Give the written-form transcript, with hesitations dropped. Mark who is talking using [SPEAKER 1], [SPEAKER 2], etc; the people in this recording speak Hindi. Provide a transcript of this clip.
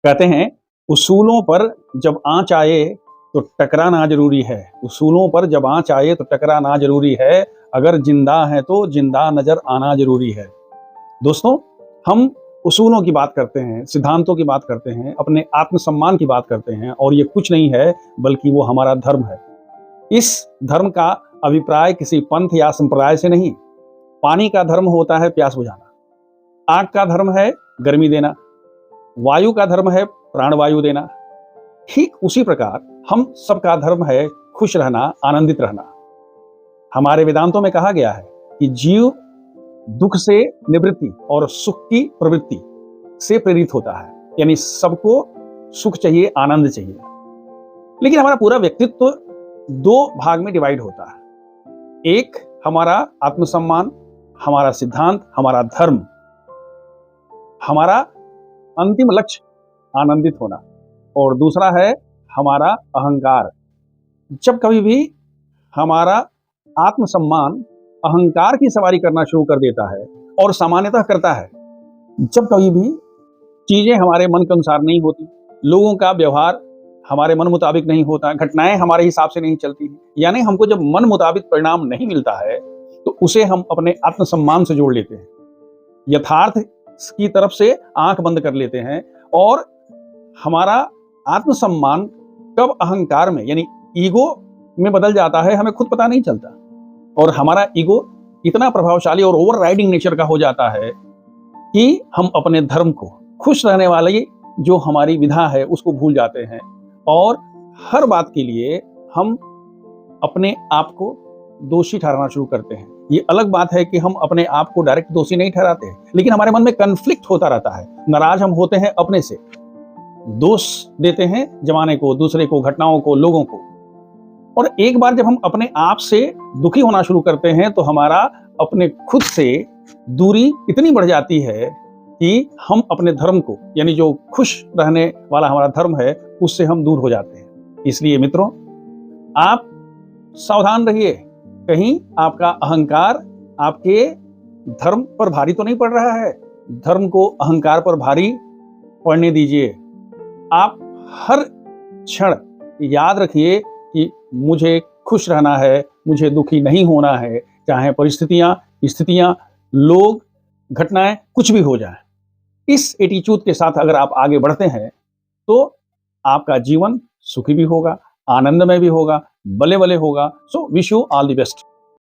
[SPEAKER 1] कहते हैं उसूलों पर जब आँच आए तो टकराना ज़रूरी है। उसूलों पर जब आँच आए तो टकराना ज़रूरी है। अगर ज़िंदा हैं तो ज़िंदा नज़र आना ज़रूरी है। दोस्तों, हम उसूलों की बात करते हैं, सिद्धांतों की बात करते हैं, अपने आत्मसम्मान की बात करते हैं और ये कुछ नहीं है बल्कि वो हमारा धर्म है। इस धर्म का अभिप्राय किसी पंथ या संप्रदाय से नहीं। पानी का धर्म होता है प्यास बुझाना, आग का धर्म है गर्मी देना, वायु का धर्म है प्राणवायु देना। ठीक उसी प्रकार हम सबका धर्म है खुश रहना, आनंदित रहना। हमारे वेदांतों में कहा गया है कि जीव दुख से निवृत्ति और सुख की प्रवृत्ति से प्रेरित होता है, यानी सबको सुख चाहिए, आनंद चाहिए। लेकिन हमारा पूरा व्यक्तित्व दो भाग में डिवाइड होता है। एक हमारा आत्मसम्मान, हमारा सिद्धांत, हमारा धर्म, हमारा अंतिम लक्ष्य आनंदित होना, और दूसरा है हमारा अहंकार। जब कभी भी हमारा आत्मसम्मान अहंकार की सवारी करना शुरू कर देता है, और सामान्यतः करता है, जब कभी भी चीजें हमारे मन के अनुसार नहीं होती, लोगों का व्यवहार हमारे मन मुताबिक नहीं होता, घटनाएं हमारे हिसाब से नहीं चलती, यानी हमको जब मन मुताबिक परिणाम नहीं मिलता है तो उसे हम अपने आत्मसम्मान से जोड़ लेते हैं, यथार्थ की तरफ से आंख बंद कर लेते हैं, और हमारा आत्मसम्मान कब अहंकार में यानी ईगो में बदल जाता है हमें खुद पता नहीं चलता। और हमारा ईगो इतना प्रभावशाली और ओवरराइडिंग नेचर का हो जाता है कि हम अपने धर्म को, खुश रहने वाली जो हमारी विधा है उसको भूल जाते हैं, और हर बात के लिए हम अपने आप को दोषी ठहराना शुरू करते हैं। ये अलग बात है कि हम अपने आप को डायरेक्ट दोषी नहीं ठहराते हैं, लेकिन हमारे मन में कन्फ्लिक्ट होता रहता है। नाराज हम होते हैं अपने से, दोष देते हैं जमाने को, दूसरे को, घटनाओं को, लोगों को। और एक बार जब हम अपने आप से दुखी होना शुरू करते हैं तो हमारा अपने खुद से दूरी इतनी बढ़ जाती है कि हम अपने धर्म को, यानी जो खुश रहने वाला हमारा धर्म है, उससे हम दूर हो जाते हैं। इसलिए मित्रों, आप सावधान रहिए, कहीं आपका अहंकार आपके धर्म पर भारी तो नहीं पड़ रहा है। धर्म को अहंकार पर भारी पड़ने दीजिए। आप हर क्षण याद रखिए कि मुझे खुश रहना है, मुझे दुखी नहीं होना है, चाहे परिस्थितियां, स्थितियां, लोग, घटनाएं कुछ भी हो जाए। इस एटीट्यूड के साथ अगर आप आगे बढ़ते हैं तो आपका जीवन सुखी भी होगा, आनंदमय भी होगा, बले बले होगा। So wish you all the best.